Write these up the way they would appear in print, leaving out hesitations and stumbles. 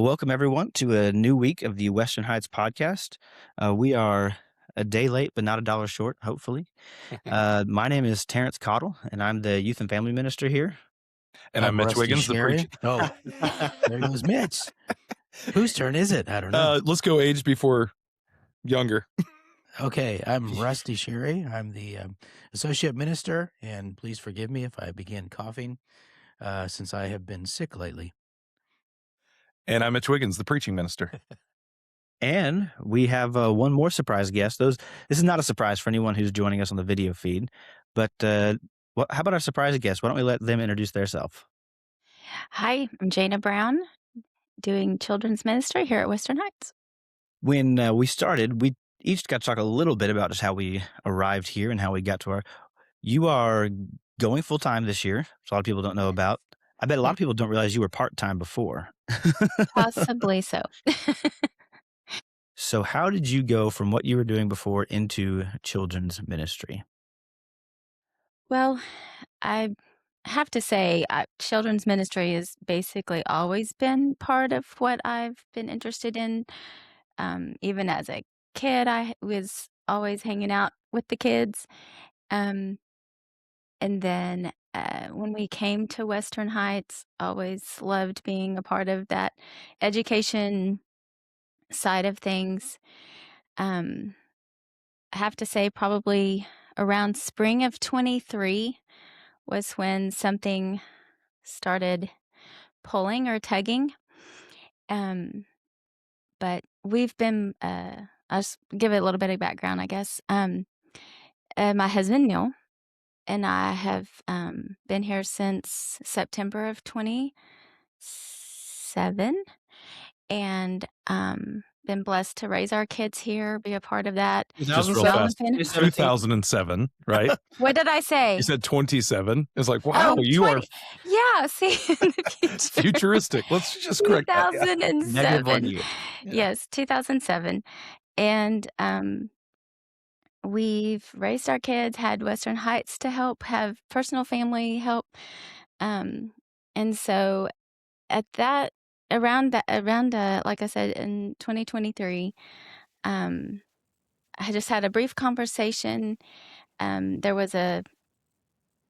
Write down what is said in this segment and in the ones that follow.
Welcome, everyone, to a new week of the Western Heights podcast. We are a day late, but not a dollar short, hopefully. My name is Terrence Cottle, and I'm the youth and family minister here. And I'm Mitch Rusty Wiggins, the Sherry. preacher. Oh, there goes Mitch. Whose turn is it? I don't know. Let's go age before younger. Okay, I'm Rusty Sherry. I'm the associate minister, and please forgive me if I begin coughing since I have been sick lately. And I'm Mitch Wiggins, the preaching minister. And we have one more surprise guest. This is not a surprise for anyone who's joining us on the video feed, but how about our surprise guest? Why don't we let them introduce themselves? Hi, I'm Jana Brown, doing children's ministry here at Western Heights. When we started, we each got to talk a little bit about just how we arrived here and how we got to You are going full-time this year, which a lot of people don't know about. I bet a lot of people don't realize you were part-time before. Possibly so. So how did you go from what you were doing before into children's ministry? Well, I have to say, children's ministry has basically always been part of what I've been interested in. Even as a kid, I was always hanging out with the kids. And then when we came to Western Heights, always loved being a part of that education side of things. I have to say probably around spring of 23 was when something started pulling or tugging. But we've been, I'll just give it a little bit of background, I guess. My husband, Neil, and I have been here since September of 27 and been blessed to raise our kids here, be a part of that. Just real fast. 2007, right? What did I say? You said 27. It's like, wow, you 20. are Yeah, see, in the future. futuristic. Let's just correct that. 2007. Yes, 2007. And we've raised our kids, had Western Heights to help, have personal family help. And so at that, around like I said, in 2023, I just had a brief conversation. There was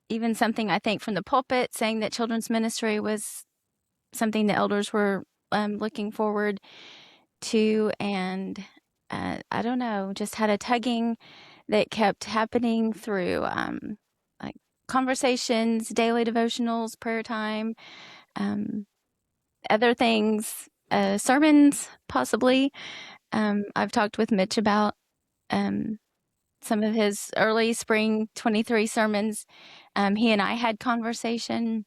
even something, I think, from the pulpit saying that children's ministry was something the elders were looking forward to. And I don't know, just had a tugging that kept happening through like conversations, daily devotionals, prayer time, other things, sermons, possibly. I've talked with Mitch about some of his early spring 23 sermons. He and I had conversation.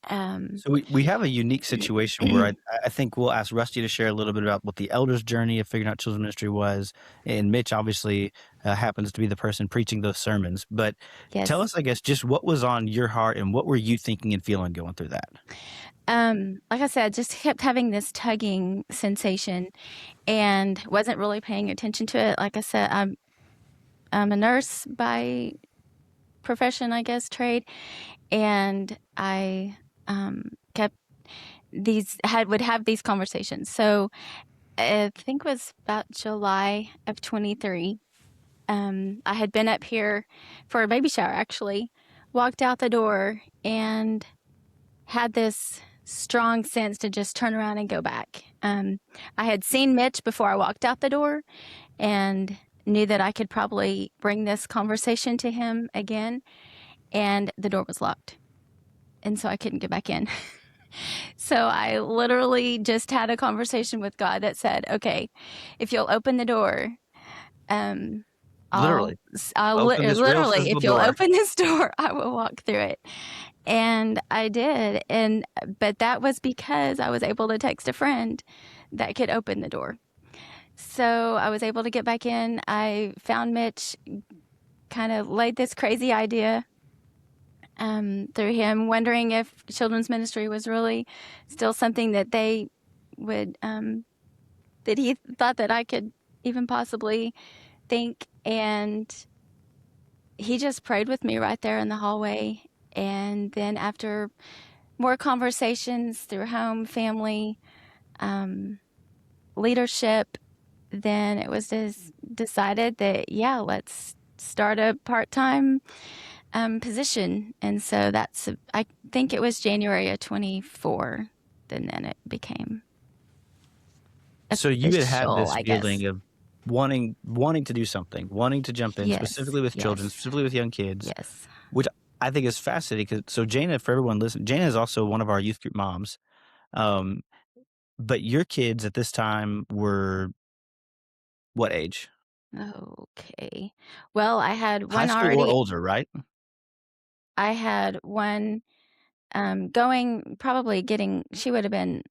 So we have a unique situation where I think we'll ask Rusty to share a little bit about what the elders' journey of figuring out children's ministry was. And Mitch obviously happens to be the person preaching those sermons. But Yes. Tell us, I guess, just what was on your heart and what were you thinking and feeling going through that? Like I said, just kept having this tugging sensation and wasn't really paying attention to it. Like I said, I'm a nurse by profession, I guess, trade. And I would have these conversations. So I think it was about July of 23. I had been up here for a baby shower, actually, walked out the door and had this strong sense to just turn around and go back. I had seen Mitch before I walked out the door and knew that I could probably bring this conversation to him again, and the door was locked. And so I couldn't get back in. So I literally just had a conversation with God that said, okay, if you'll open the door, Literally, if you'll open this door, I will walk through it. And I did. But that was because I was able to text a friend that could open the door. So I was able to get back in. I found Mitch, kind of laid this crazy idea through him, wondering if children's ministry was really still something that they would, that he thought that I could even possibly think. And he just prayed with me right there in the hallway. And then after more conversations through home, family, leadership, then it was just decided that, yeah, let's start a part-time position. And so I think it was January of 24, and then it became So you had official, this I guess. feeling of wanting to do something, wanting to jump in, Yes, specifically with children, yes, specifically with young kids, yes. which I think is fascinating. So Jana, for everyone listening, Jana is also one of our youth group moms. Um, but your kids at this time were what age? Okay. Well, I had High one school or already. older, right? I had one going, probably getting, she would have been,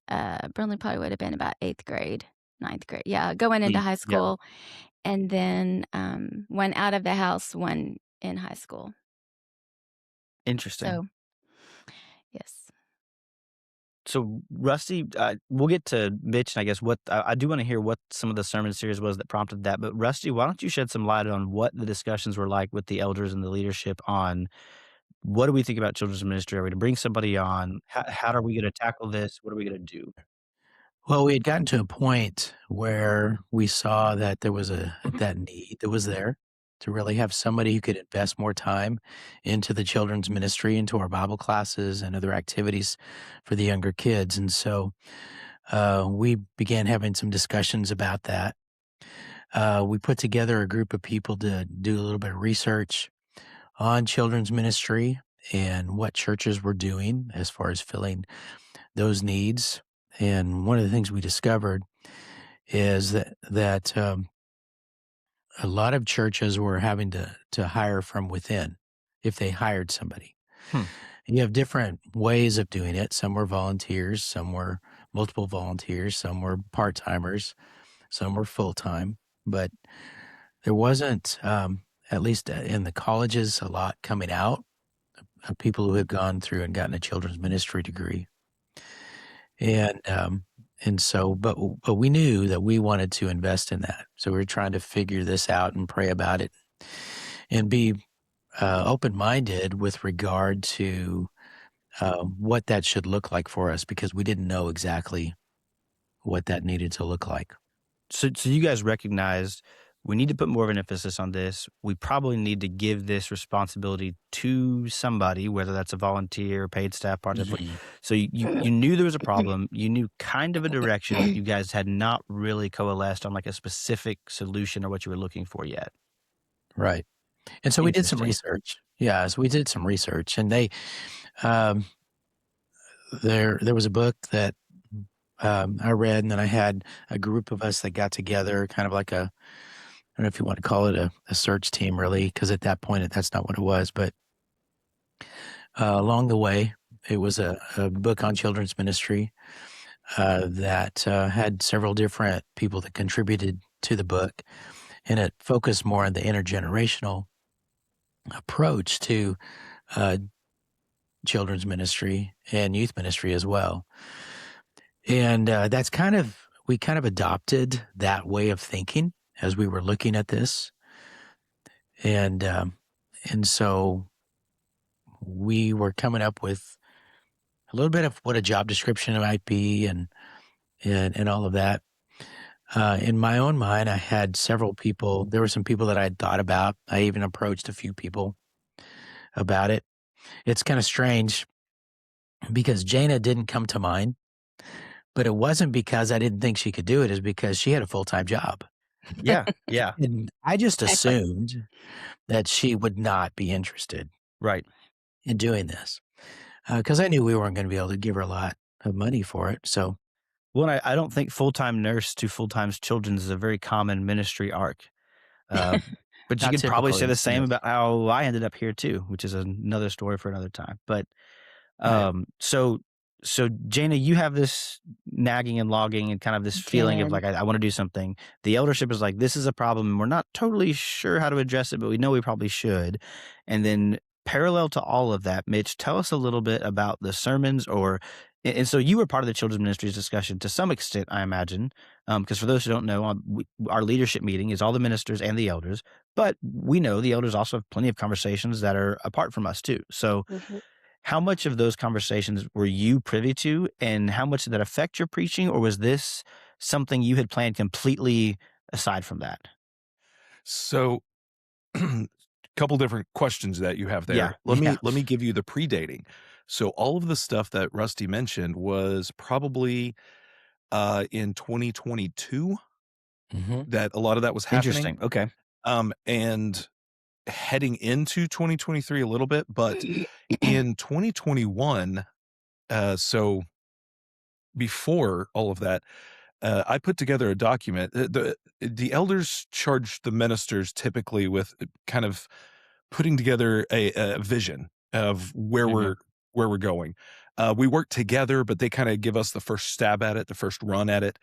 Burnley probably would have been about 8th grade, 9th grade. Yeah, going into high Yeah, school. And then one out of the house, one in high school. interesting. So, yes. So Rusty, we'll get to Mitch, and I guess what I do want to hear what some of the sermon series was that prompted that. But Rusty, why don't you shed some light on what the discussions were like with the elders and the leadership on what do we think about children's ministry? Are we to bring somebody on? How are we going to tackle this? What are we going to do? Well, we had gotten to a point where we saw that there was that need that was there to really have somebody who could invest more time into the children's ministry, into our Bible classes and other activities for the younger kids. And so we began having some discussions about that. We put together a group of people to do a little bit of research on children's ministry and what churches were doing as far as filling those needs. And one of the things we discovered is that a lot of churches were having to hire from within if they hired somebody. Hmm. And you have different ways of doing it. Some were volunteers, some were multiple volunteers, some were part-timers, some were full-time. But there wasn't, at least in the colleges, a lot coming out of people who had gone through and gotten a children's ministry degree. And so, but we knew that we wanted to invest in that. So we were trying to figure this out and pray about it and be open-minded with regard to what that should look like for us, because we didn't know exactly what that needed to look like. So you guys recognized we need to put more of an emphasis on this. We probably need to give this responsibility to somebody, whether that's a volunteer, paid staff, part-time. Mhm. So you knew there was a problem. You knew kind of a direction, but you guys had not really coalesced on like a specific solution or what you were looking for yet. Right. And so we did some Interesting. research. Yeah, so we did some research, and um, there was a book that I read, and then I had a group of us that got together, kind of like I don't know if you want to call it a search team, really, because at that point, that's not what it was. But along the way, it was a book on children's ministry that had several different people that contributed to the book, and it focused more on the intergenerational approach to children's ministry and youth ministry as well. And we kind of adopted that way of thinking as we were looking at this. And so we were coming up with a little bit of what a job description might be and all of that. In my own mind, I had several people. There were some people that I had thought about. I even approached a few people about it. It's kind of strange because Jana didn't come to mind, but it wasn't because I didn't think she could do it. It's because she had a full-time job. Yeah. And I just Exactly. assumed that she would not be interested Right. in doing this because I knew we weren't going to be able to give her a lot of money for it. So, Well, I don't think full-time nurse to full-time children's is a very common ministry arc. But you not could probably say typically, the same yes. about how I ended up here too, which is another story for another time. But Right. so Jana, you have this nagging and logging and kind of this feeling of Did. like I want to do something. The eldership is like, this is a problem, and we're not totally sure how to address it, but we know we probably should. And then parallel to all of that, Mitch, tell us a little bit about the sermons and so you were part of the children's ministries discussion to some extent, I imagine, because for those who don't know, our leadership meeting is all the ministers and the elders, but we know the elders also have plenty of conversations that are apart from us too. So Mhm. How much of those conversations were you privy to, and how much did that affect your preaching, or was this something you had planned completely aside from that? So, couple different questions that you have Yeah, there. Let yeah. me give you the predating. So all of the stuff that Rusty mentioned was probably in 2022 Mm-hmm. that a lot of that was happening. Interesting. Okay. And heading into 2023 a little bit, but in 2021, so before all of that, I put together a document. The elders charge the ministers typically with kind of putting together a vision of Mhm. where we're going. We work together, but they kind of give us the first stab at it, the first run at it.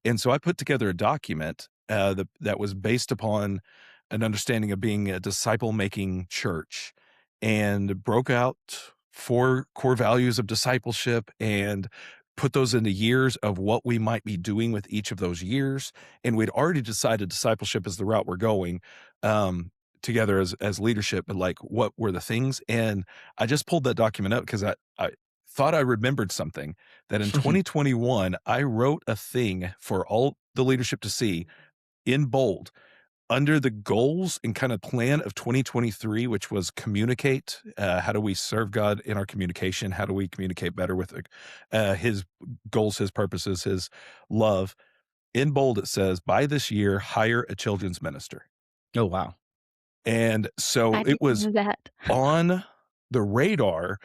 And so I put together a document that was based upon an understanding of being a disciple-making church, and broke out 4 core values of discipleship and put those into years of what we might be doing with each of those years. And we'd already decided discipleship is the route we're going. Together as leadership, but like what were the things? And I just pulled that document up because I thought I remembered something that in 2021 I wrote a thing for all the leadership to see in bold under the goals and kind of plan of 2023, which was communicate. How do we serve God in our communication? How do we communicate better with his goals, his purposes, his love? In bold, it says, by this year, hire a children's minister. Oh, wow. And so I it didn't was know that. on the radar,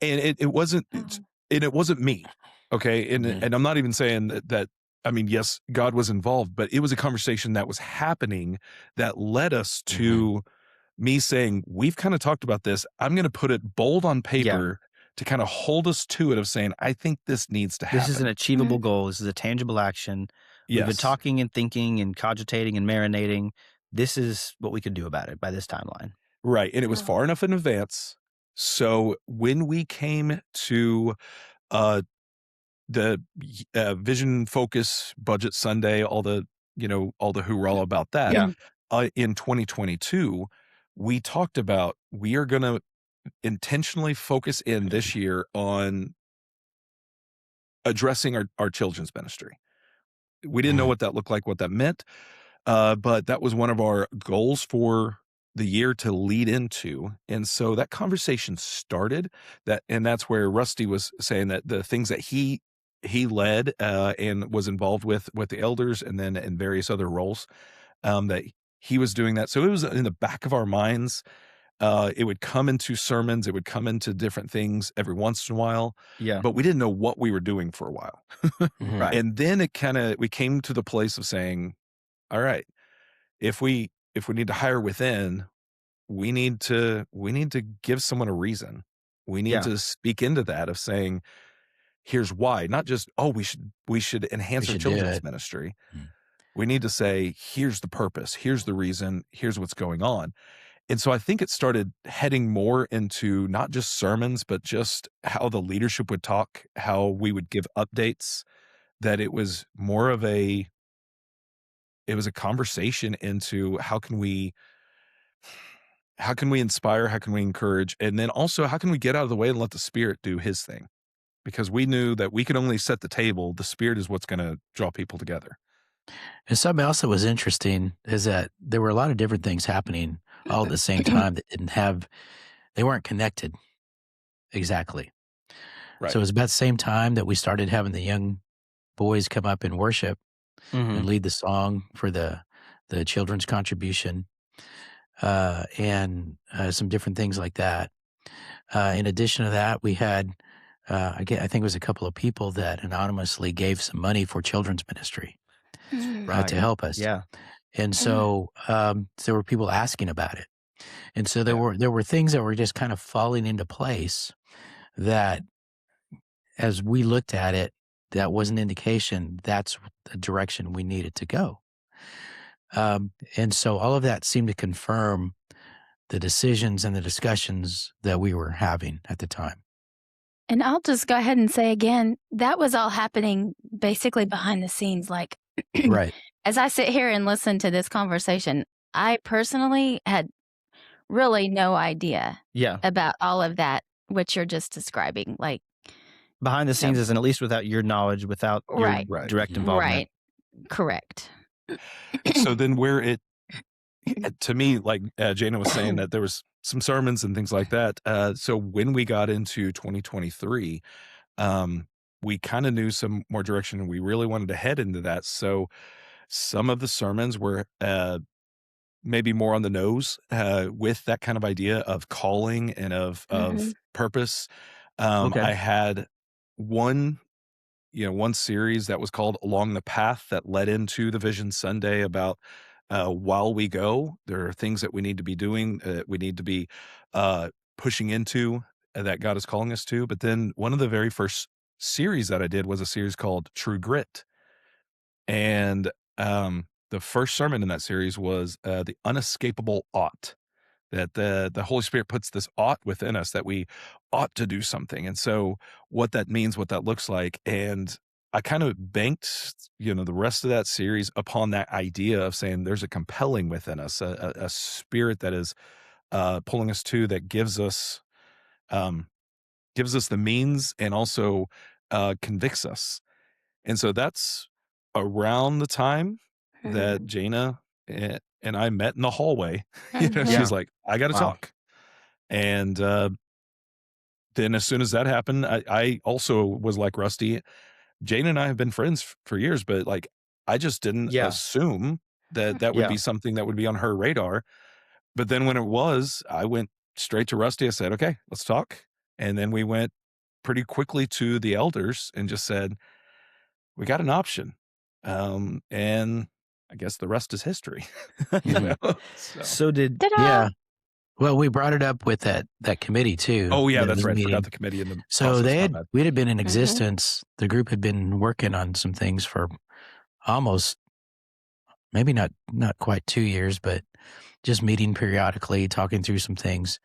and it wasn't and it wasn't me. Okay. And Mhm. and I'm not even saying that I mean, yes, God was involved, but it was a conversation that was happening that led us to me saying, we've kind of talked about this. I'm going to put it bold on Yeah. paper to kind of hold us to it of saying, I think this needs to This is an happen. achievable goal. This is a tangible action. We've been Yes. talking and thinking and cogitating and marinating. This is what we could do about it by this timeline. Right. And it was Oh. far enough in advance. So when we came to uh the vision focus budget Sunday, all the hoorah about that. Yeah. In 2022, we talked about we are going to intentionally focus in this year on addressing our children's ministry. We didn't know what that looked like, what that meant, but that was one of our goals for the year to lead into. And so that conversation started and that's where Rusty was saying that the things that he led and was involved with the elders and then in various other roles, that he was doing that. So it was in the back of our minds. It would come into sermons, it would come into different things every once in a while, Yeah. but we didn't know what we were doing for a while. Right. And then we came to the place of saying, all right, if we need to hire within, we need to give someone a reason. We need Yeah. to speak into that of saying, here's why, not just, oh, we should enhance our should do children's it. ministry. Mm. We need to say, here's the purpose, here's the reason, here's what's going on. And so I think it started heading more into not just sermons, but just how the leadership would talk, how we would give updates, that it was more of a conversation into how can we inspire, how can we encourage, and then also how can we get out of the way and let the Spirit do his thing? Because we knew that we could only set the table. The Spirit is what's going to draw people together. And something else that was interesting is that there were a lot of different things happening all at the same time that they weren't connected exactly. Right. So it was about the same time that we started having the young boys come up and worship and lead the song for the children's contribution, and some different things like that. In addition to that, we had, I think it was a couple of people that anonymously gave some money for children's ministry Right. to help us. Yeah. And so there were people asking about it. And so there were things that were just kind of falling into place that, as we looked at it, that was an indication that's the direction we needed to go. And so all of that seemed to confirm the decisions and the discussions that we were having at the time. And I'll just go ahead and say again, that was all happening basically behind the scenes. Like, Right. as I sit here and listen to this conversation, I personally had really no idea Yeah. about all of that what you're just describing. Like, Behind the you know, scenes, isn't at least without your knowledge, without your right, Right. direct involvement. right, correct. So then to me, like Jana was saying, that there was some sermons and things like that. So when we got into 2023, we kind of knew some more direction and we really wanted to head into that. So some of the sermons were maybe more on the nose with that kind of idea of calling and of purpose. Okay. I had one series that was called Along the Path that led into the Vision Sunday about while we go, there are things that we need to be doing, we need to be pushing into that God is calling us to. But then one of the very first series that I did was a series called True Grit. And the first sermon in that series was the unescapable ought, that the Holy Spirit puts this ought within us, that we ought to do something. And so what that means, what that looks like. And I kind of banked, the rest of that series upon that idea of saying there's a compelling within us, a spirit that is pulling us to, that gives us the means and also convicts us. And so that's around the time that Jana and I met in the hallway. She's like, I got to talk. And then as soon as that happened, I also was like Rusty. Jana and I have been friends for years, but like, I just didn't assume that would be something that would be on her radar. But then when it was, I went straight to Rusty. I said, okay, let's talk. And then we went pretty quickly to the elders and just said, we got an option. And I guess the rest is history. So did Well, we brought it up with that committee too. Oh yeah, that's right. Meeting. Forgot the committee in the So process. we had been in existence. The group had been working on some things for almost, maybe not quite 2 years, but just meeting periodically, talking through some things.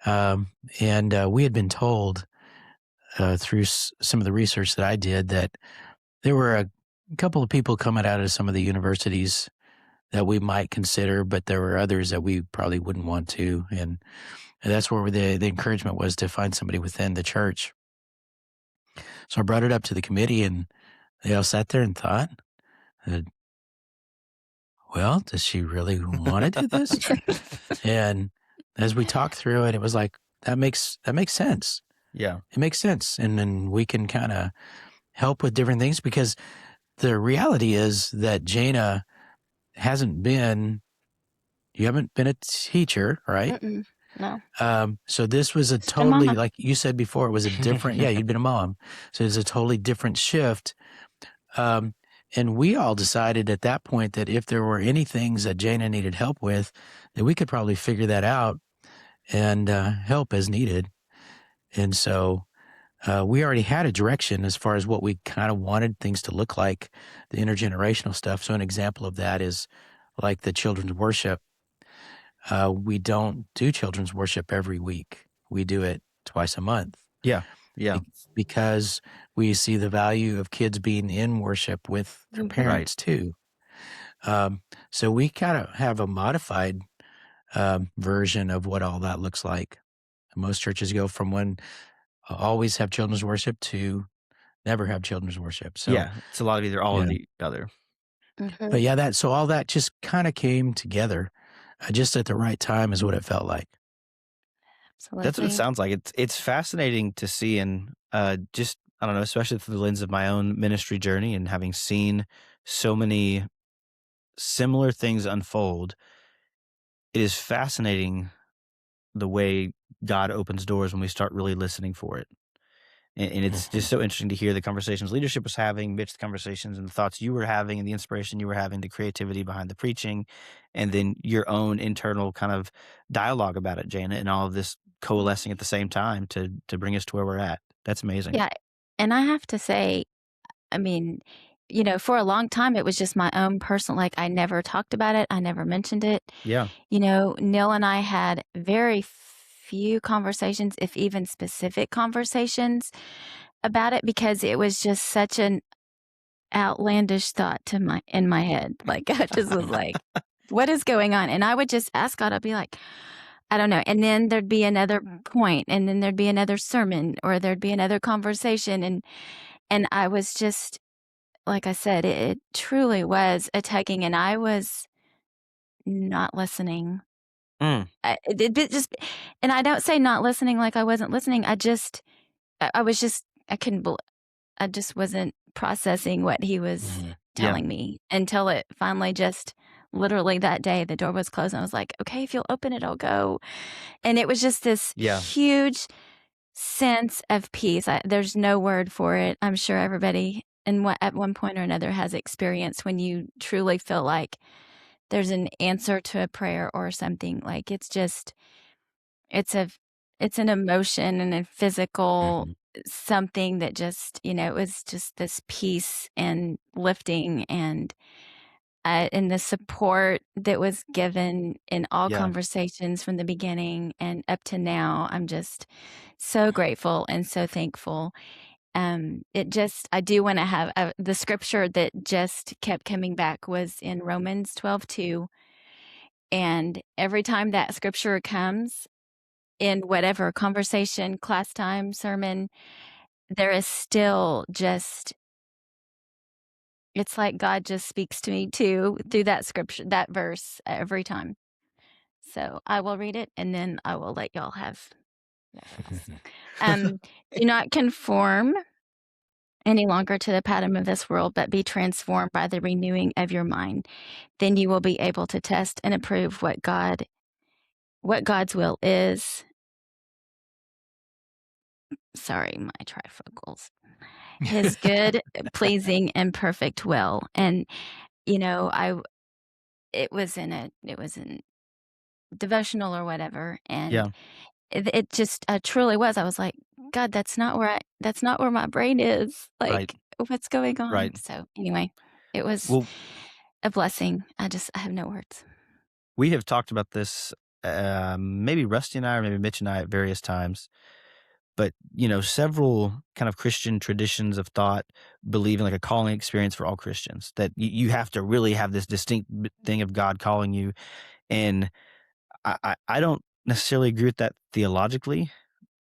And we had been told through some of the research that I did that there were a couple of people coming out of some of the universities that we might consider, but there were others that we probably wouldn't want to. And that's where the encouragement was to find somebody within the church. So I brought it up to the committee, and they all sat there and thought, well, does she really want to do this? And as we talked through it, it was like, that makes sense. Yeah. It makes sense. And then we can kind of help with different things, because the reality is that Jana you haven't been a teacher, right? No. So this was a totally, like you said before, it was a different, you'd been a mom. So it's a totally different shift. And we all decided at that point that if there were any things that Jana needed help with, that we could probably figure that out and help as needed. And so we already had a direction as far as what we kind of wanted things to look like, the intergenerational stuff. So an example of that is like the children's worship. We don't do children's worship every week. We do it twice a month. Yeah. Because we see the value of kids being in worship with their parents too. So we kind of have a modified version of what all that looks like. Most churches go from always have children's worship to never have children's worship. So it's a lot of either all or the other. But so all that just kind of came together just at the right time is what it felt like. Absolutely. That's what it sounds like. It's fascinating to see, and just, I don't know, especially through the lens of my own ministry journey and having seen so many similar things unfold. It is fascinating the way God opens doors when we start really listening for it. And it's just so interesting to hear the conversations leadership was having, Mitch, the conversations and the thoughts you were having and the inspiration you were having, the creativity behind the preaching, and then your own internal kind of dialogue about it, Jana, and all of this coalescing at the same time to bring us to where we're at. That's amazing. Yeah. And I have to say, I mean, for a long time, it was just my own personal, like I never talked about it. I never mentioned it. Yeah. Neil and I had very few conversations, if even specific conversations about it, because it was just such an outlandish thought in my head. Like I just was like, what is going on? And I would just ask God, I'd be like, I don't know. And then there'd be another point, and then there'd be another sermon, or there'd be another conversation. And I was just, like I said, it truly was a tugging, and I was not listening. It just, and I don't say not listening like I wasn't listening. I was just, I couldn't believe, I just wasn't processing what he was telling me until it finally just literally that day the door was closed and I was like, okay, if you'll open it, I'll go. And it was just this huge sense of peace. There's no word for it. I'm sure everybody at one point or another has experienced when you truly feel like there's an answer to a prayer or something. Like it's an emotion and a physical something that just, it was just this peace and lifting and the support that was given in all conversations from the beginning and up to now. I'm just so grateful and so thankful. I do want to have the scripture that just kept coming back was in Romans 12:2. And every time that scripture comes in whatever conversation, class time, sermon, there is still just, it's like God just speaks to me too through that scripture, that verse every time. So I will read it and then I will let y'all have do not conform any longer to the pattern of this world, but be transformed by the renewing of your mind. Then you will be able to test and approve what God's will is. Sorry, my trifocals. His good, pleasing, and perfect will. And it was in devotional or whatever, and it just truly was. I was like, God, that's not where my brain is. Like, what's going on? Right. So anyway, it was a blessing. I have no words. We have talked about this, maybe Rusty and I, or maybe Mitch and I at various times. But, several kind of Christian traditions of thought believe in like a calling experience for all Christians, that you have to really have this distinct thing of God calling you. And I don't necessarily agree with that theologically,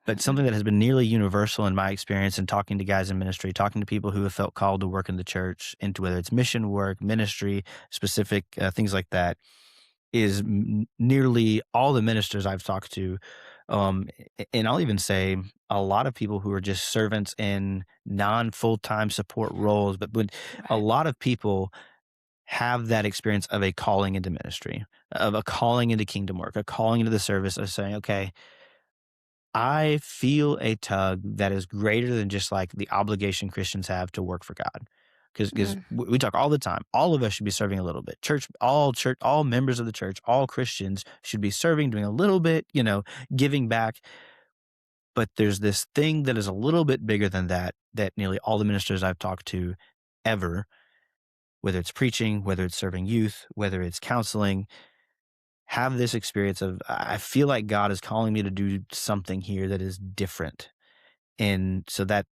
but something that has been nearly universal in my experience in talking to guys in ministry, talking to people who have felt called to work in the church, into whether it's mission work, ministry, specific things like that, is nearly all the ministers I've talked to. And I'll even say a lot of people who are just servants in non-full-time support roles, but when a lot of people have that experience of a calling into ministry, of a calling into kingdom work, a calling into the service of saying, okay, I feel a tug that is greater than just like the obligation Christians have to work for God. Because we talk all the time, all of us should be serving a little bit. All members of the church, all Christians should be serving, doing a little bit, giving back. But there's this thing that is a little bit bigger than that nearly all the ministers I've talked to ever, whether it's preaching, whether it's serving youth, whether it's counseling, have this experience of, I feel like God is calling me to do something here that is different. And so that,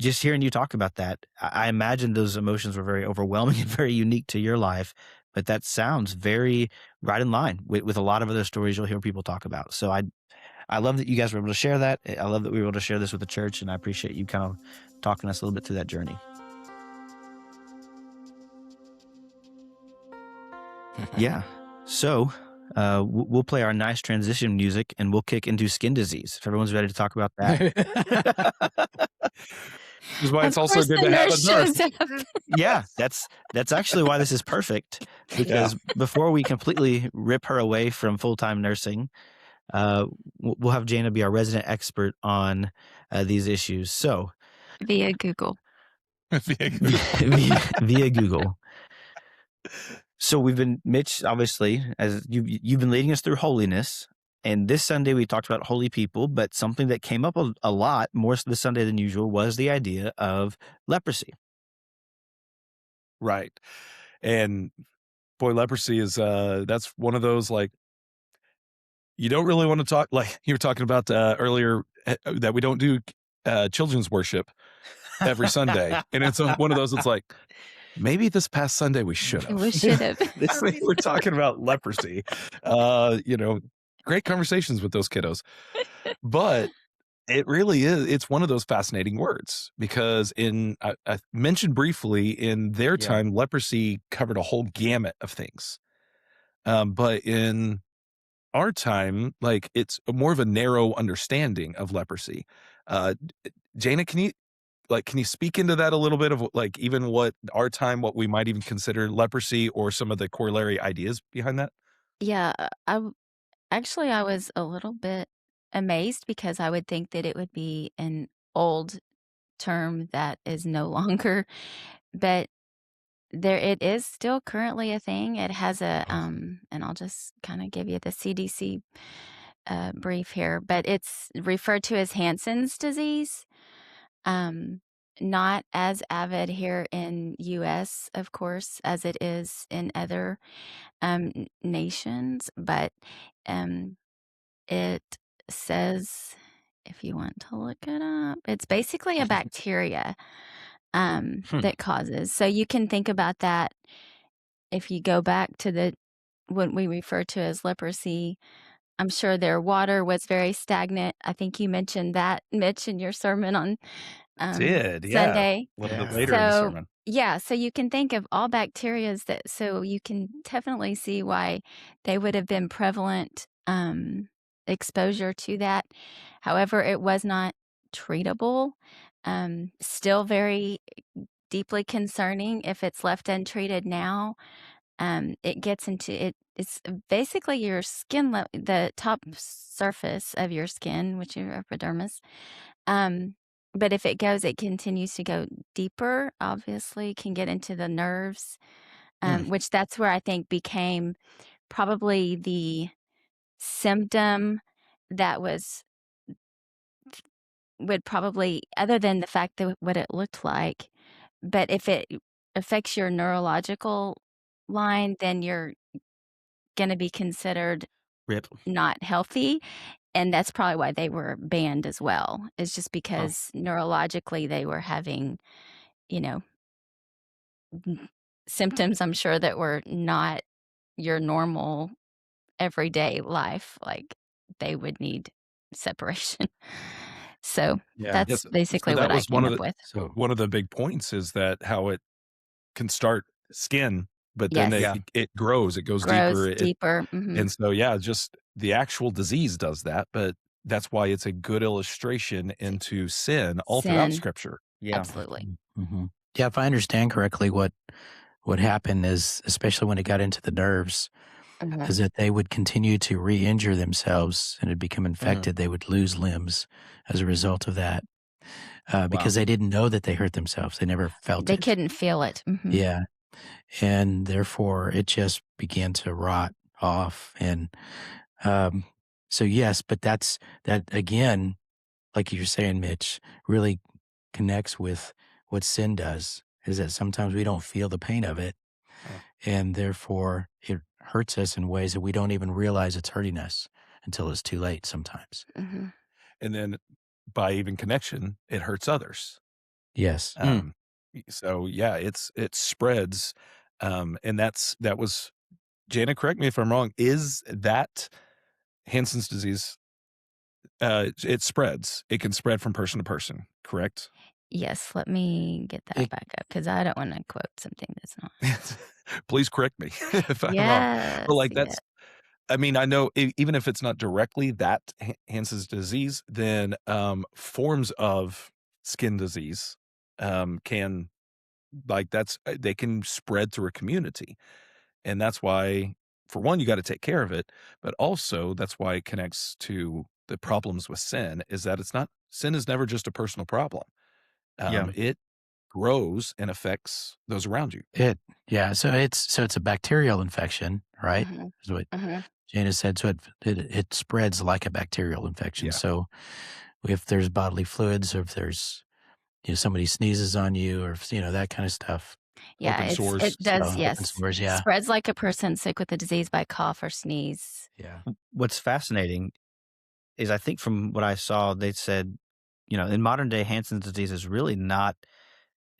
just hearing you talk about that, I imagine those emotions were very overwhelming and very unique to your life, but that sounds very right in line with a lot of other stories you'll hear people talk about. So I love that you guys were able to share that. I love that we were able to share this with the church, and I appreciate you kind of talking us a little bit through that journey. Yeah. So we'll play our nice transition music and we'll kick into skin disease. If everyone's ready to talk about that. Which is why it's also good to have a nurse. Yeah, that's actually why this is perfect, because before we completely rip her away from full-time nursing, we'll have Jana be our resident expert on these issues. So via Google. via Google. So Mitch, obviously, as you've been leading us through holiness, and this Sunday we talked about holy people, but something that came up a lot more this Sunday than usual was the idea of leprosy. Right. And boy, leprosy is, that's one of those, like, you don't really want to talk, like you were talking about earlier, that we don't do children's worship every Sunday. And it's one of those, it's like, maybe this past Sunday we should have. We should have. We're talking about leprosy. great conversations with those kiddos. But it really is. It's one of those fascinating words because I mentioned briefly in their Yeah. time, leprosy covered a whole gamut of things. But in our time, like it's more of a narrow understanding of leprosy. Jana, can you speak into that a little bit of like even what our time, what we might even consider leprosy or some of the corollary ideas behind that? Yeah, actually, I was a little bit amazed because I would think that it would be an old term that is no longer, but there it is still currently a thing. It has a and I'll just kind of give you the CDC brief here, but it's referred to as Hansen's disease. Um, Not as avid here in US, of course, as it is in other nations, but um, it says, if you want to look it up, it's basically a bacteria that causes. So you can think about that if you go back to what we refer to as leprosy. I'm sure their water was very stagnant. I think you mentioned that, Mitch, in your sermon on Did, yeah. Sunday. A little bit Yeah. later in the So, sermon. yeah, so you can think of all bacterias so you can definitely see why they would have been prevalent exposure to that. However, it was not treatable. Still very deeply concerning if it's left untreated now. It gets into it. It's basically your skin, the top surface of your skin, which is your epidermis. But if it goes, it continues to go deeper. Obviously, can get into the nerves, which that's where I think became probably the symptom that would probably, other than the fact that what it looked like, but if it affects your neurological line, then you're going to be considered Rip. not healthy. And that's probably why they were banned as well. It's just Oh. because neurologically they were having, you know, symptoms, I'm sure, that were not your normal everyday life. Like they would need separation. So Yeah. that's Yes. basically So what that I was came up with. So one of the big points is that how it can start skin, but then Yes. Yeah. it grows, it goes deeper. Grows deeper. And so, yeah, just the actual disease does that, but that's why it's a good illustration into sin all throughout Sin. Scripture. Yeah. Absolutely. mhm. Yeah, if I understand correctly, what happened is, especially when it got into the nerves, Mhm. is that they would continue to re-injure themselves and it become infected. They would lose limbs as a result of that because they didn't know that they hurt themselves. They never felt They it. couldn't feel it. Mhm. Yeah, and therefore it just began to rot off. And so yes, but that again, like you're saying, Mitch, really connects with what sin does. Is that sometimes we don't feel the pain of it, and therefore it hurts us in ways that we don't even realize it's hurting us until it's too late sometimes. Mhm. And then by even connection, it hurts others. Yes. So yeah, it spreads. And that was Jana, correct me if I'm wrong, is that Hansen's disease, it spreads. It can spread from person to person, correct? Yes, let me get that It- back up because I don't want to quote something that's not. Please correct me if I'm wrong. Yes, But like yes. I mean, I know even if it's not directly that Hansen's disease, then forms of skin disease can they can spread through a community. And that's why, for one, you got to take care of it, but also that's why it connects to the problems with sin is that sin is never just a personal problem. Yeah. It grows and affects those around you. Yeah. So it's a bacterial infection, right? Mhm. Is what Mhm. Jana said. So it spreads like a bacterial infection. Yeah. So if there's bodily fluids, or if there's somebody sneezes on you, or if, that kind of stuff. Yeah, Open sores. it does, Open yes. sores, yeah. Spreads like a person sick with the disease by cough or sneeze. Yeah. What's fascinating is I think from what I saw, they said, in modern day Hansen's disease is really not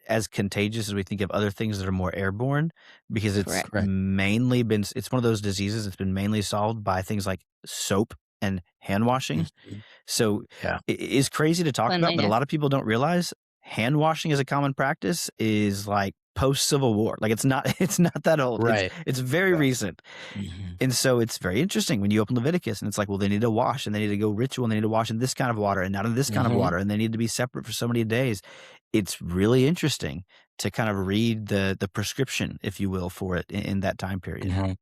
as contagious as we think of other things that are more airborne, because it's Correct. mainly been it's one of those diseases that's been mainly solved by things like soap and hand washing. Mhm. So Yeah. it's crazy to talk about, but a Cleanliness. lot of people don't realize hand washing as a common practice is like post Civil War. Like it's not it's not that old. Right. It's very Yeah. recent. Mhm. And so it's very interesting when you open Leviticus and it's like, well, they need to wash and they need to go ritual and they need to wash in this kind of water and not in this kind of Mhm. water and they need to be separate for so many days. It's really interesting to kind of read the prescription, if you will, for it in that time period. Mhm.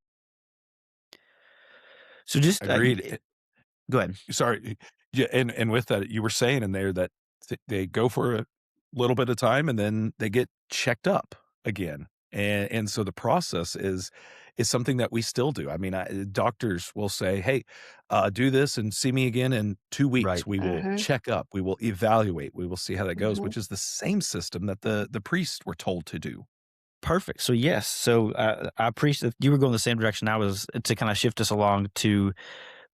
So just Agreed. go ahead. Sorry. Yeah, and with that, you were saying in there that they go for a little bit of time and then they get checked up again. And so the process is something that we still do. I mean, doctors will say, "Hey, do this and see me again in 2 weeks. Right. We will Mhm. check up. We will evaluate. We will see how that goes," Mhm. which is the same system that the priests were told to do. Perfect. So yes. So I appreciate you were going the same direction I was to kind of shift us along to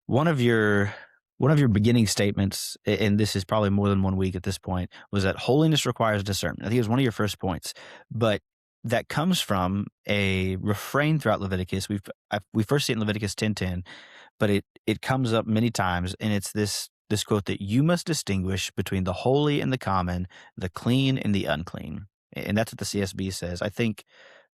one of your beginning statements, and this is probably more than 1 week at this point, was that holiness requires discernment. I think it was one of your first points, but that comes from a refrain throughout Leviticus. We first see it in Leviticus 10:10, but it comes up many times, and it's this quote that you must distinguish between the holy and the common, the clean and the unclean, and that's what the CSB says. I think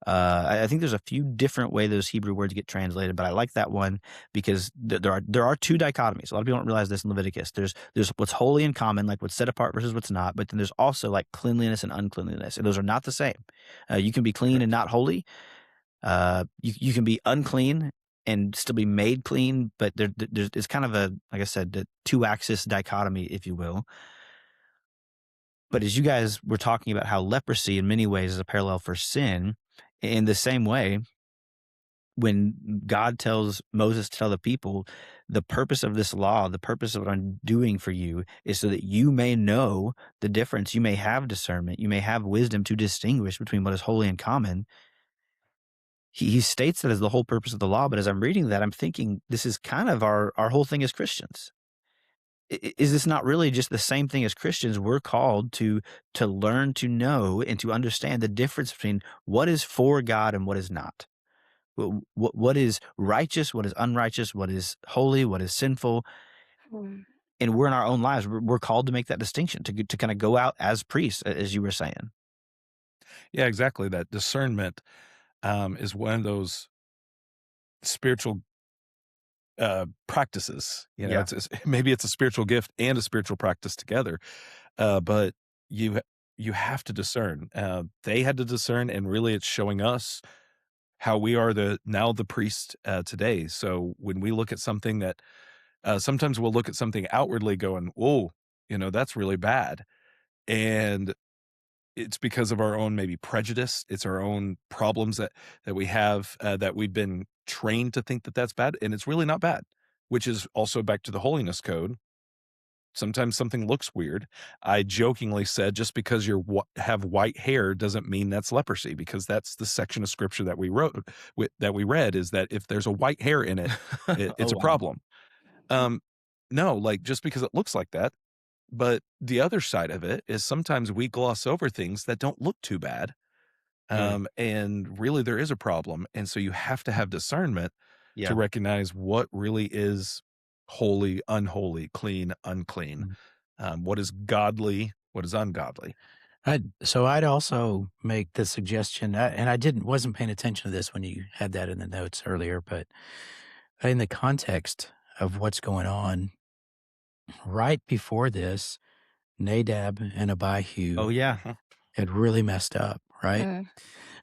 there's a few different ways those Hebrew words get translated, but I like that one because there are two dichotomies. A lot of people don't realize this in Leviticus. There's what's holy and common, like what's set apart versus what's not, but then there's also like cleanliness and uncleanliness, and those are not the same. You can be clean and not holy. You can be unclean and still be made clean, but there's it's kind of a, like I said, the two-axis dichotomy, if you will. But as you guys were talking about how leprosy in many ways is a parallel for sin, in the same way, when God tells Moses to tell the people, the purpose of this law, the purpose of what I'm doing for you is so that you may know the difference. You may have discernment. You may have wisdom to distinguish between what is holy and common. He states that as the whole purpose of the law. But as I'm reading that, I'm thinking this is kind of our whole thing as Christians. Is this not really just the same thing as Christians? We're called to learn to know and to understand the difference between what is for God and what is not. What is righteous, what is unrighteous, what is holy, what is sinful, Mm. and we're in our own lives. We're called to make that distinction, to kind of go out as priests, as you were saying. Yeah, exactly. That discernment is one of those spiritual practices. You know, Yeah, it's maybe it's a spiritual gift and a spiritual practice together. But you have to discern. They had to discern, and really, it's showing us how we are the priest today. So when we look at something that sometimes we'll look at something outwardly, going, "Oh, that's really bad," and it's because of our own maybe prejudice. It's our own problems that we have that we've been trained to think that that's bad, and it's really not bad. Which is also back to the holiness code. Sometimes something looks weird. I jokingly said, just because you have white hair doesn't mean that's leprosy, because that's the section of scripture that that we read, is that if there's a white hair in it, oh it's a wow, problem. Um, no, like just because it looks like that. But the other side of it is sometimes we gloss over things that don't look too bad. mm, And really there is a problem. And so you have to have discernment to yeah. recognize what really is holy, unholy, clean, unclean, Mm. what is godly, what is ungodly. I'd also make the suggestion, and I wasn't paying attention to this when you had that in the notes earlier, but in the context of what's going on right before this, Nadab and Oh Abihu yeah, Mhm. had really messed up, right? Mm.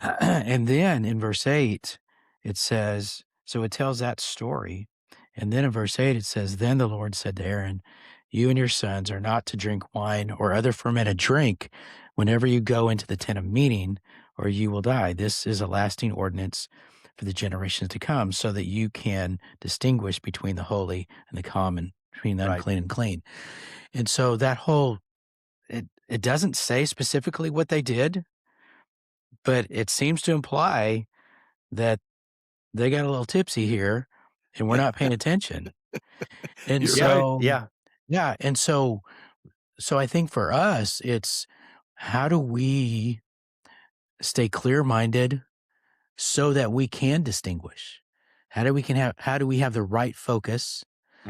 And then in verse 8, it says, so it tells that story. And then in verse 8, it says, then the Lord said to Aaron, you and your sons are not to drink wine or other fermented drink whenever you go into the tent of meeting, or you will die. This is a lasting ordinance for the generations to come, so that you can distinguish between the holy and the common, between the right. unclean and clean. And so it doesn't say specifically what they did, but it seems to imply that they got a little tipsy here and we're not paying attention. And You're Yeah, right. so, yeah, yeah. And so I think for us, it's how do we stay clear-minded so that we can distinguish? How do we have the right focus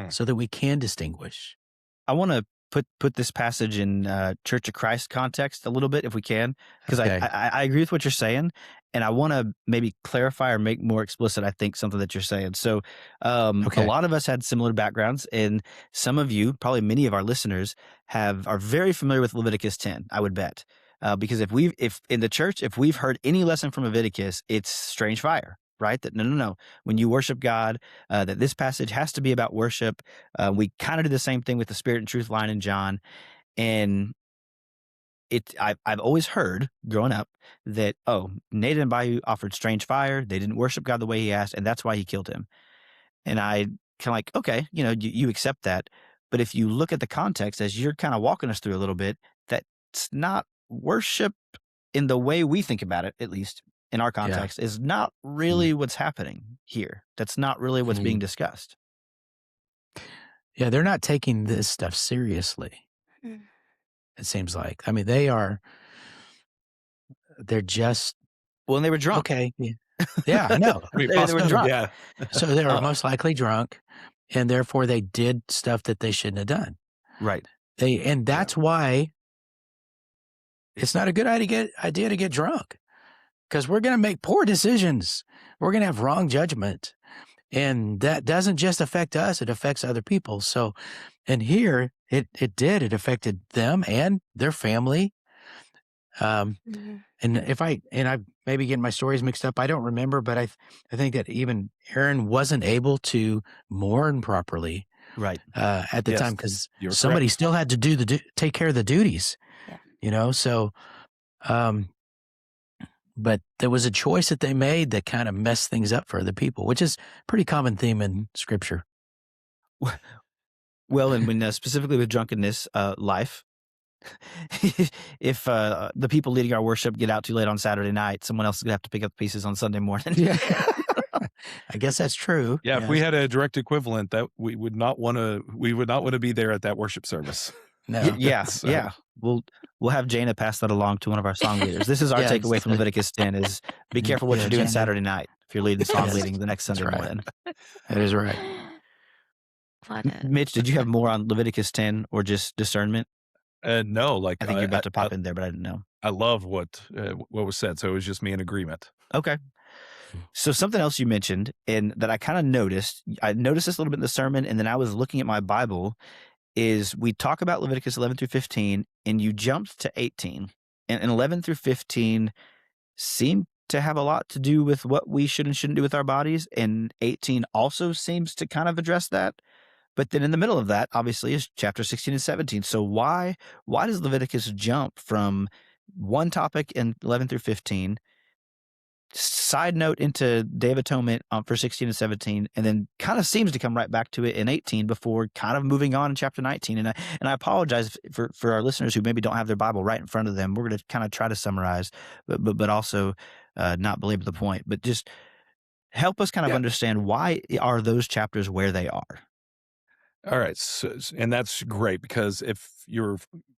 so that we can distinguish? I want to put this passage in Church of Christ context a little bit, if we can, because Okay. I agree with what you're saying, and I want to maybe clarify or make more explicit, I think, something that you're saying. So a Okay. lot of us had similar backgrounds, and some of you, probably many of our listeners, are very familiar with Leviticus 10, I would bet. Because if in the church, if we've heard any lesson from Leviticus, it's strange fire, right? That no. When you worship God, that this passage has to be about worship. We kind of do the same thing with the Spirit and Truth line in John, and I've always heard growing up that Nadab and Abihu offered strange fire. They didn't worship God the way he asked, and that's why he killed him. And I kind of like, okay, you accept that, but if you look at the context as you're kind of walking us through a little bit, that's not worship in the way we think about it, at least in our context, is not really what's happening here. That's not really what's being discussed. Yeah, they're not taking this stuff seriously. It seems like. I mean, they're just Well, and they were drunk. okay. Yeah, I know. They were drunk. Yeah. So they were most likely drunk, and therefore they did stuff that they shouldn't have done. Right. And that's why it's not a good idea to get drunk, because we're going to make poor decisions. We're going to have wrong judgment. And that doesn't just affect us, it affects other people. So, and here it affected them and their family. And if I maybe getting my stories mixed up, I don't remember, but I think that even Aaron wasn't able to mourn properly, right, at the time, because You're somebody correct. still had to take care of the duties. Yeah. So, but there was a choice that they made that kind of messed things up for other people, which is a pretty common theme in Scripture. Well, and when specifically with drunkenness, life. If the people leading our worship get out too late on Saturday night, someone else is gonna have to pick up the pieces on Sunday morning. Yeah. I guess that's true. Yeah, if we had a direct equivalent, that we would not want to be there at that worship service. No. Yeah. So- Yeah. We'll have Jana pass that along to one of our song leaders. This is our Yeah, takeaway from Leviticus 10 is be careful what Yeah, you're doing Jana. Saturday night if you're leading song Yes, leading the next that's Sunday right. morning. That is right. What a- Mitch, did you have more on Leviticus 10 or just discernment? No, like I think you're about to pop in there, but I didn't know. I love what was said, so it was just me in agreement. Okay. So something else you mentioned, and that I kind of noticed, I noticed this a little bit in the sermon, and then I was looking at my Bible, is we talk about Leviticus 11 through 15, and you jumped to 18. And 11 through 15 seem to have a lot to do with what we should and shouldn't do with our bodies, and 18 also seems to kind of address that. But then in the middle of that, obviously, is chapter 16 and 17. So why does Leviticus jump from one topic in 11 through 15, side note into Day of Atonement for 16 and 17, and then kind of seems to come right back to it in 18 before kind of moving on in chapter 19? And I apologize for our listeners who maybe don't have their Bible right in front of them. We're going to kind of try to summarize, but also not belabor the point. But just help us kind of understand, why are those chapters where they are? All right. So, and that's great, because if you're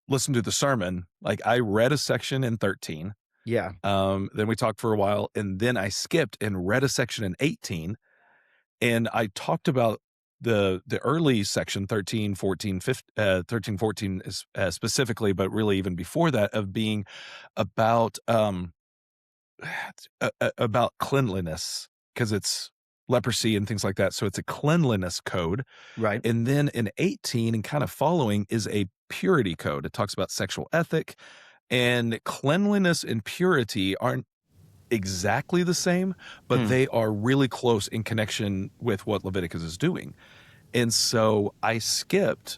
listening to the sermon, like I read a section in 13. Yeah. Then we talked for a while, and then I skipped and read a section in 18. And I talked about the early section, 13, 14, 15, specifically, but really even before that, of being about cleanliness, because it's leprosy and things like that. So it's a cleanliness code. Right. And then in 18 and kind of following is a purity code. It talks about sexual ethic, and cleanliness and purity aren't exactly the same, but they are really close in connection with what Leviticus is doing. And so I skipped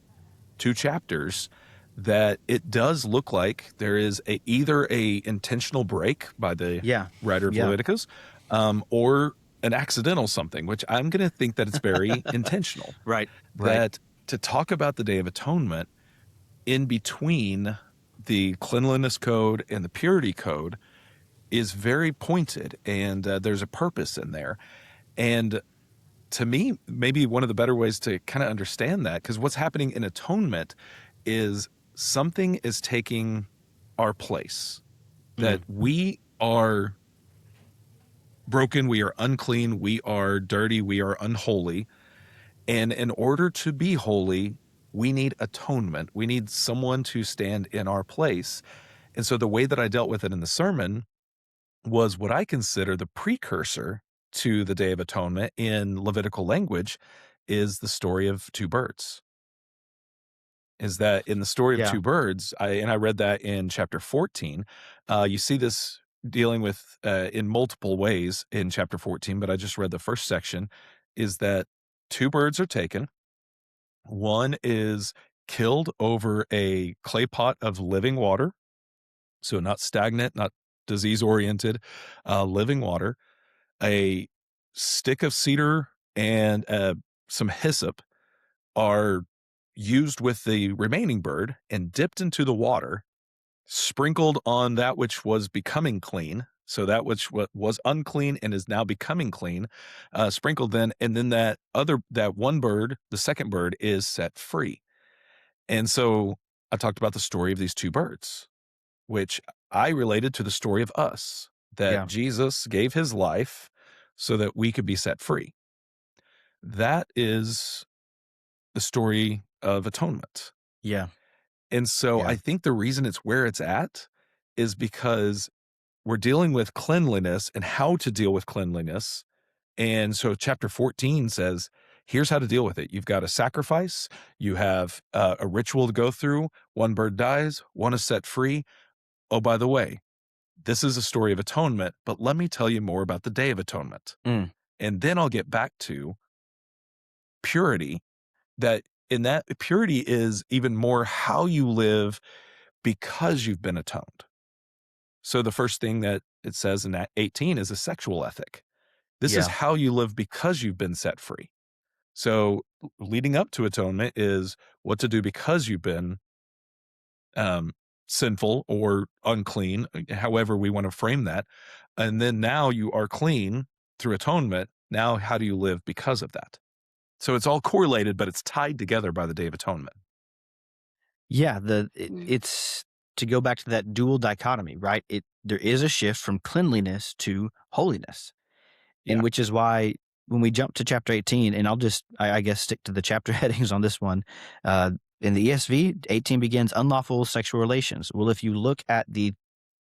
2 chapters that it does look like there is either a intentional break by the writer of Leviticus, or an accidental something, which I'm going to think that it's very intentional. Right. That to talk about the Day of Atonement in between the cleanliness code and the purity code is very pointed, and there's a purpose in there. And to me, maybe one of the better ways to kind of understand that, because what's happening in atonement is something is taking our place, that we are broken, we are unclean, we are dirty, we are unholy. And in order to be holy, we need atonement. We need someone to stand in our place. And so the way that I dealt with it in the sermon was what I consider the precursor to the Day of Atonement in Levitical language is the story of two birds. Is that in the story of Yeah. two birds, I read that in chapter 14. You see this dealing with in multiple ways in chapter 14, but I just read the first section, is that two birds are taken. One is killed over a clay pot of living water, so not stagnant, not disease oriented, living water. A stick of cedar and some hyssop are used with the remaining bird and dipped into the water, sprinkled on that which was becoming clean. So that which was unclean and is now becoming clean, sprinkled then, and then that one bird, the second bird, is set free. And so I talked about the story of these two birds, which I related to the story of us, that Yeah. Jesus gave his life so that we could be set free. That is the story of atonement. Yeah. And so Yeah. I think the reason it's where it's at is because we're dealing with cleanliness and how to deal with cleanliness. And so chapter 14 says, here's how to deal with it. You've got a sacrifice, you have a ritual to go through, one bird dies, one is set free. Oh, by the way, this is a story of atonement, but let me tell you more about the Day of Atonement. Mm. And then I'll get back to purity, that in that purity is even more how you live because you've been atoned. So the first thing that it says in that 18 is a sexual ethic. This is Yeah. how you live because you've been set free. So leading up to atonement is what to do because you've been sinful or unclean, however we want to frame that. And then now you are clean through atonement. Now, how do you live because of that? So it's all correlated, but it's tied together by the Day of Atonement. Yeah. Mm. It's to go back to that dual dichotomy, right? There is a shift from cleanliness to holiness. Yeah. And which is why when we jump to chapter 18, and I'll just, I guess, stick to the chapter headings on this one. In the ESV, 18 begins unlawful sexual relations. Well, if you look at the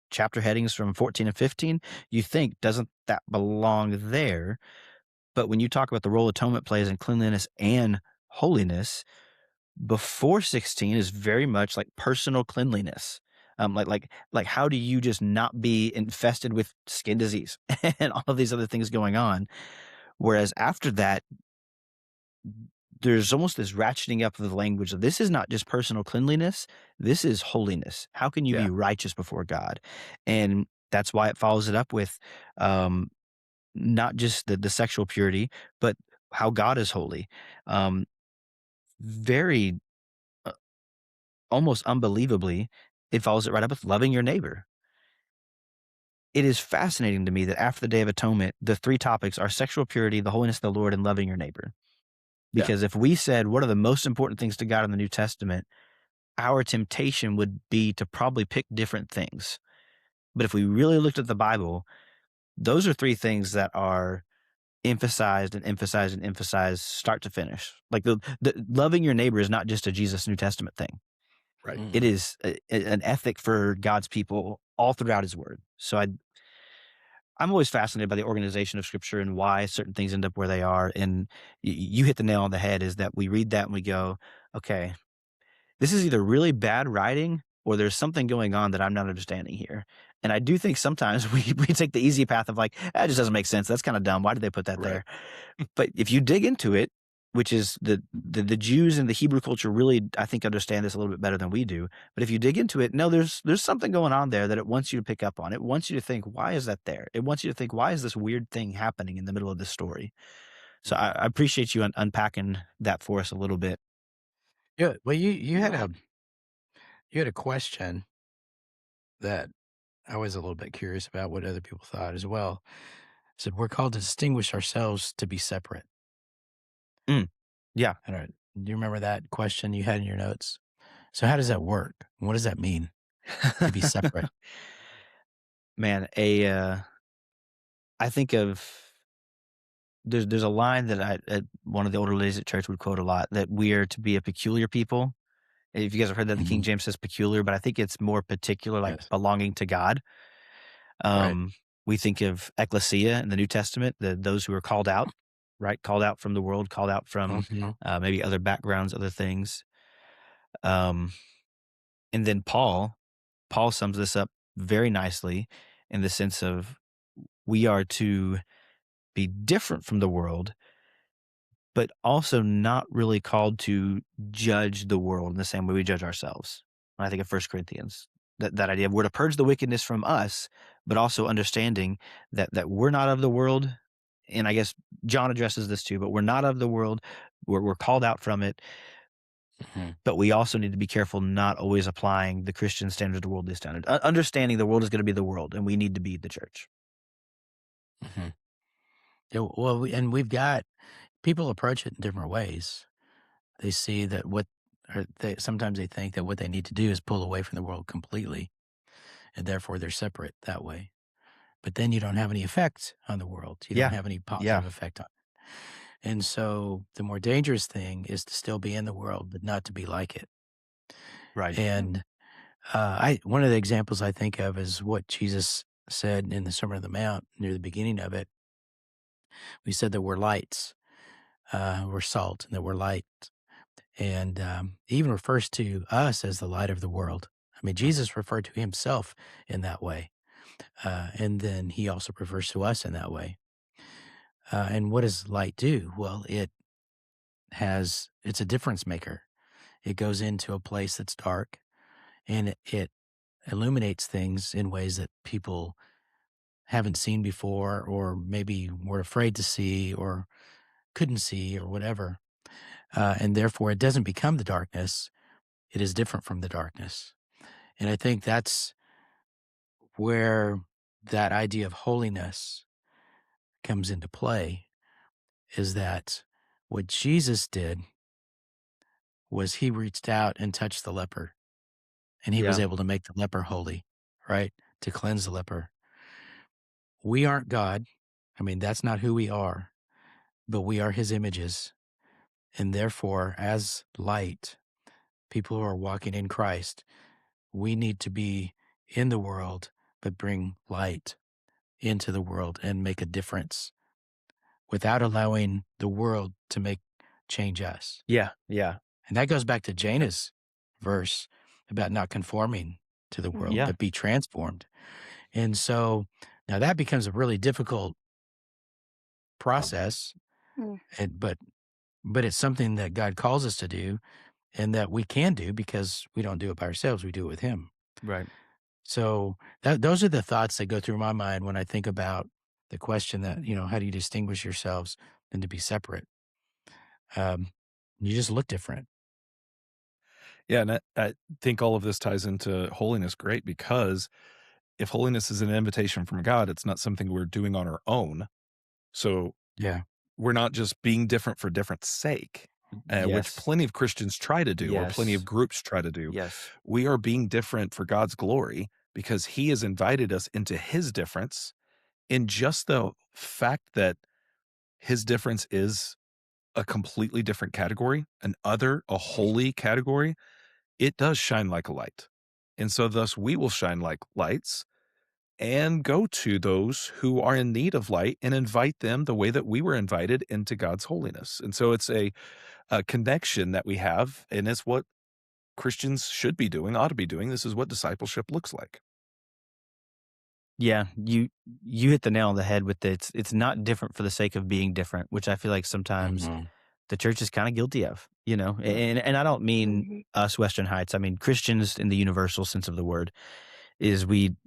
chapter headings from 14 and 15, you think, doesn't that belong there? But when you talk about the role atonement plays in cleanliness and holiness, before 16 is very much like personal cleanliness. Like how do you just not be infested with skin disease and all of these other things going on? Whereas after that, there's almost this ratcheting up of the language of this is not just personal cleanliness, this is holiness. How can you Yeah. be righteous before God? And that's why it follows it up with not just the sexual purity, but how God is holy. Very uh, almost unbelievably, it follows it right up with loving your neighbor. It is fascinating to me that after the Day of Atonement, the three topics are sexual purity, the holiness of the Lord, and loving your neighbor. Yeah. Because if we said, what are the most important things to God in the New Testament, our temptation would be to probably pick different things. But if we really looked at the Bible, those are three things that are emphasized and emphasized and emphasized start to finish. Like the loving your neighbor is not just a Jesus New Testament thing. Right. It is an ethic for God's people all throughout his word. So I'm always fascinated by the organization of scripture and why certain things end up where they are. And you hit the nail on the head is that we read that and we go, okay, this is either really bad writing or there's something going on that I'm not understanding here. And I do think sometimes we take the easy path of like, that just doesn't make sense. That's kind of dumb. Why did they put that Right. there? But if you dig into it, which is the Jews and the Hebrew culture really, I think, understand this a little bit better than we do. But if you dig into it, no, there's something going on there that it wants you to pick up on. It wants you to think, why is that there? It wants you to think, why is this weird thing happening in the middle of this story? So I appreciate you unpacking that for us a little bit. Yeah. Well, you had a question that I was a little bit curious about what other people thought as well. Said we're called to distinguish ourselves to be separate. Yeah. I don't. Do you remember that question you had in your notes? So how does that work? What does that mean to be separate? Man, I think of there's a line that one of the older ladies at church would quote a lot, that we are to be a peculiar people. If you guys have heard that, the King Mhm. James says peculiar, but I think it's more particular, like Yes. belonging to God. Right. We think of ecclesia in the New Testament, those who are called out, right? Called out from the world, called out from Mhm. maybe other backgrounds, other things. Um, and then Paul sums this up very nicely in the sense of we are to be different from the world, but also not really called to judge the world in the same way we judge ourselves. When I think of First Corinthians, that idea of we're to purge the wickedness from us, but also understanding that we're not of the world. And I guess John addresses this too, but we're not of the world. We're called out from it, Mhm. but we also need to be careful not always applying the Christian standard to worldly standard. Understanding the world is going to be the world, and we need to be the church. Mhm. Yeah, well, we've got people approach it in different ways. They see that sometimes they think that what they need to do is pull away from the world completely, and therefore they're separate that way. But then you don't have any effect on the world. You don't Yeah, have any yeah, positive effect on it. And so the more dangerous thing is to still be in the world, but not to be like it. right. And I one of the examples I think of is what Jesus said in the Sermon on the Mount near the beginning of it. We said that we're lights, we're salt, and that we're light. And he even refers to us as the light of the world. I mean, Jesus referred to himself in that way. And then he also refers to us in that way. And what does light do? Well, it's a difference maker. It goes into a place that's dark and it illuminates things in ways that people haven't seen before, or maybe were afraid to see, or couldn't see, or whatever. And therefore, it doesn't become the darkness. It is different from the darkness. And I think that's where that idea of holiness comes into play, is that what Jesus did was he reached out and touched the leper, and he was Yeah, able to make the leper holy, right? To cleanse the leper. We aren't God. I mean, that's not who we are, but we are his images. And therefore, as light, people who are walking in Christ, we need to be in the world, but bring light into the world and make a difference without allowing the world to change us. yeah, yeah, And that goes back to Jana's verse about not conforming to the world, Mhm. yeah. but be transformed. And so now that becomes a really difficult process, Mm. but it's something that God calls us to do and that we can do because we don't do it by ourselves. We do it with him. Right. So those are the thoughts that go through my mind when I think about the question that, how do you distinguish yourselves and to be separate? Um, you just look different. Yeah, and I think all of this ties into holiness great because if holiness is an invitation from God, it's not something we're doing on our own. So Yeah. we're not just being different for different sake, which Yes. plenty of Christians try to do, or plenty of Yes. groups try to do. Yes. We are being different for God's glory because He has invited us into His difference. In just the fact that His difference is a completely different category, a holy category, it does shine like a light. And so, thus, we will shine like lights and go to those who are in need of light and invite them the way that we were invited into God's holiness. And so it's a connection that we have, and it's what Christians should be doing, ought to be doing. This is what discipleship looks like. Yeah, you hit the nail on the head with it's not different for the sake of being different, which I feel like sometimes Mhm. the church is kind of guilty of, you know. And I don't mean Mhm. us Western Heights. I mean Christians in the universal sense of the word. Is we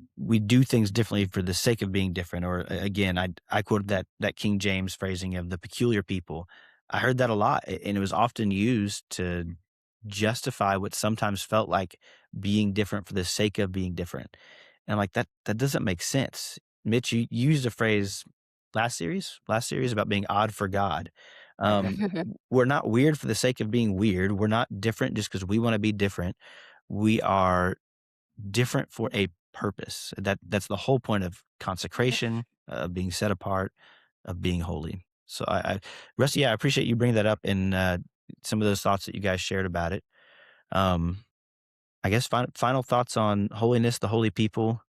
do things differently for the sake of being different. Or again, I quoted that King James phrasing of the peculiar people. I heard that a lot, and it was often used to justify what sometimes felt like being different for the sake of being different. And like that doesn't make sense. Mitch, you used a phrase last series about being odd for God. Um, we're not weird for the sake of being weird. We're not different just because we want to be different. We are different for a purpose. That's the whole point of consecration, of being set apart, of being holy. So Rusty, I appreciate you bringing that up and some of those thoughts that you guys shared about it. I guess final thoughts on holiness, the holy people,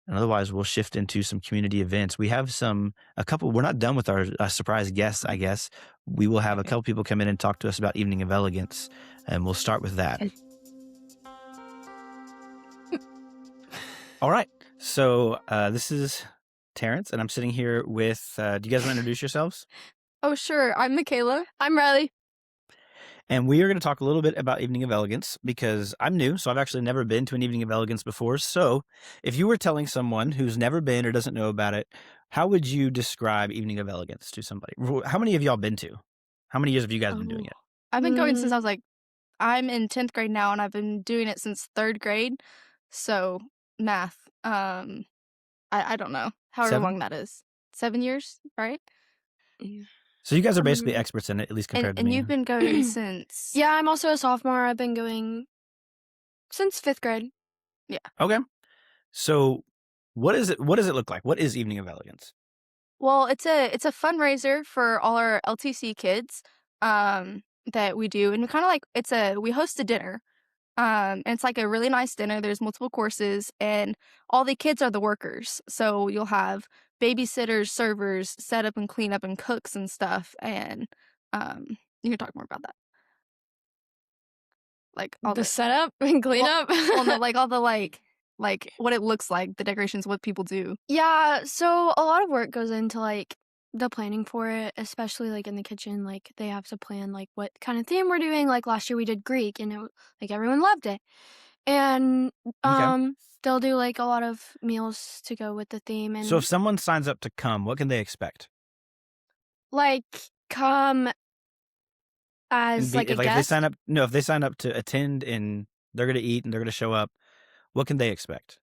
and otherwise we'll shift into some community events. We have a couple. We're not done with our surprise guests. I guess we will have a couple people come in and talk to us about Evening of Elegance, and we'll start with that. All right. So this is Terrence, and I'm sitting here with. Do you guys want to introduce yourselves? Oh, sure. I'm Michaela. I'm Riley. And we are going to talk a little bit about Evening of Elegance because I'm new, so I've actually never been to an Evening of Elegance before. So if you were telling someone who's never been or doesn't know about it, how would you describe Evening of Elegance to somebody? How many of y'all been to? How many years have you guys been doing it? I've been going since I was I'm in 10th grade now, and I've been doing it since 3rd grade. So math. I don't know. However 7? long that is. 7 years, right? So you guys are basically experts in it, at least compared to me. And you've been going since... Yeah, I'm also a sophomore. I've been going since 5th grade. Yeah. Okay. So what does it look like? What is Evening of Elegance? Well, it's a fundraiser for all our LTC kids that we do, and we host a dinner. And it's like a really nice dinner. There's multiple courses, and all the kids are the workers. So you'll have babysitters, servers, set up and clean up, and cooks and stuff. And you can talk more about that. Like all The setup and cleanup. well, no, like all the like what it looks like, the decorations, what people do. Yeah, so a lot of work goes into like the planning for it, especially like in the kitchen. Like they have to plan like what kind of theme we're doing. Like last year we did Greek, and like everyone loved it. And they'll do like a lot of meals to go with the theme. And So if someone signs up to come, what can they expect? like come as like a if guest. if they sign up to attend and they're going to eat and they're going to show up, what can they expect?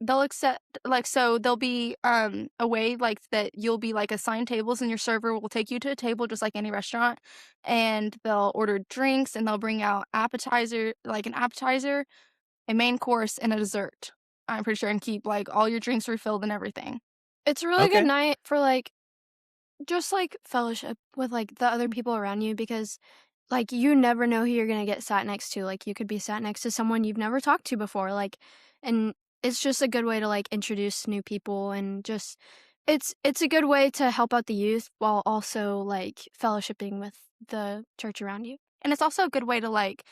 They'll accept so there'll be a way like that you'll be like assigned tables, and your server will take you to a table just like any restaurant, and they'll order drinks, and they'll bring out an appetizer, a main course, and a dessert. I'm pretty sure, and keep like all your drinks refilled and everything. It's a really Okay. good night for like just like fellowship with like the other people around you, because like you never know who you're gonna get sat next to. Like you could be sat next to someone you've never talked to before. Like, and it's just a good way to like introduce new people, and just it's a good way to help out the youth while also like fellowshipping with the church around you. And it's also a good way to like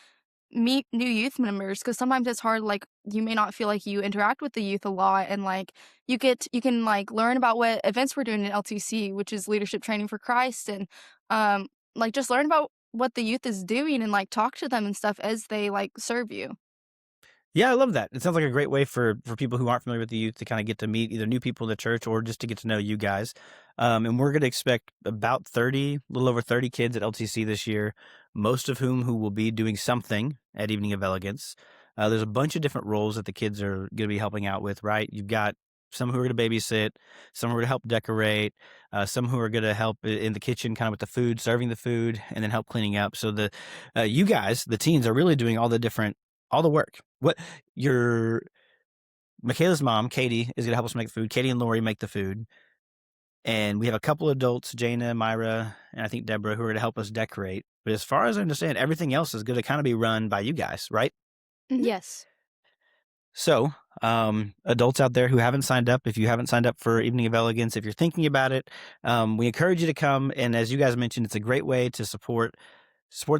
meet new youth members, because sometimes it's hard, like you may not feel like you interact with the youth a lot, and like you can like learn about what events we're doing in LTC, which is leadership training for Christ, and like just learn about what the youth is doing, and like talk to them and stuff as they like serve you. Yeah, I love that. It sounds like a great way for people who aren't familiar with the youth to kind of get to meet either new people in the church or just to get to know you guys. And we're going to expect about 30, a little over 30 kids at LTC this year, most of who will be doing something at Evening of Elegance. There's a bunch of different roles that the kids are going to be helping out with, right? You've got some who are going to babysit, some who are going to help decorate, some who are going to help in the kitchen kind of with the food, serving the food, and then help cleaning up. So you guys, the teens, are really doing all the work. Michaela's mom, Katie, is going to help us make the food. Katie and Lori make the food. And we have a couple adults, Jana, Myra, and I think Deborah, who are going to help us decorate. But as far as I understand, everything else is going to kind of be run by you guys, right? Mhm. Yes. So, adults out there who haven't signed up, if you haven't signed up for Evening of Elegance, if you're thinking about it, we encourage you to come. And as you guys mentioned, it's a great way to support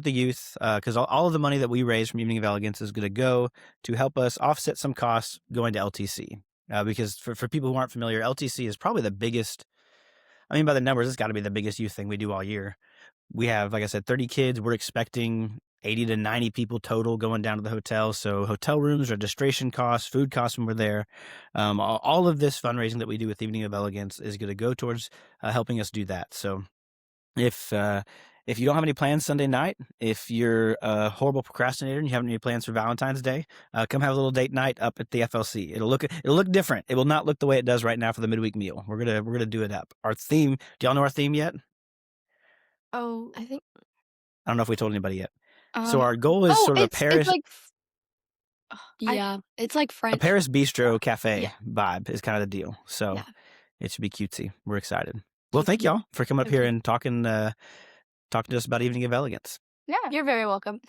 the youth, because all of the money that we raise from Evening of Elegance is going to go to help us offset some costs going to LTC. Because for people who aren't familiar, LTC is probably the biggest. I mean, by the numbers, it's got to be the biggest youth thing we do all year. We have, like I said, 30 kids. We're expecting 80 to 90 people total going down to the hotel. So hotel rooms, registration costs, food costs when we're there. All of this fundraising that we do with Evening of Elegance is going to go towards helping us do that. So if you don't have any plans Sunday night, if you're a horrible procrastinator and you have any plans for Valentine's Day, come have a little date night up at the FLC. It'll look different. It will not look the way it does right now for the midweek meal. We're gonna do it up. Our theme. Do y'all know our theme yet? Oh, I think I don't know if we told anybody yet. So our goal is sort of a it's parish. like Yeah, it's like A French. Paris Bistro Cafe Yeah. vibe is kind of the deal. So Yeah. it should be cutesy. We're excited. Well, thank y'all for coming up here and talking to us about Evening of Elegance. Yeah. You're very welcome.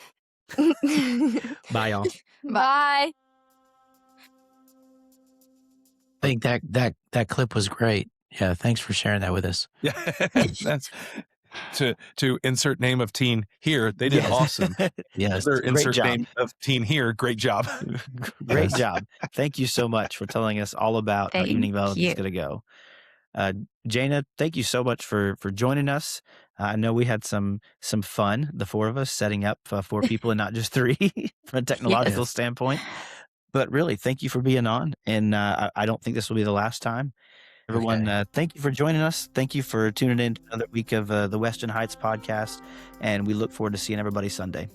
Bye, y'all. Bye. I think that clip was great. Yeah, thanks for sharing that with us. Yeah, that's to insert name of teen here. They did Yes. awesome. Yes. Their Great insert job. name of teen here. Great job. Great Yes. job. Thank you so much for telling us all about how Thank Evening of Elegance is you. going to go. Jana, thank you so much for joining us. I know we had some fun, the four of us, setting up 4 people and not just 3 from a technological Yes. standpoint. But really, thank you for being on. And I don't think this will be the last time. Everyone, Okay. thank you for joining us. Thank you for tuning in to another week of the Western Heights podcast. And we look forward to seeing everybody Sunday.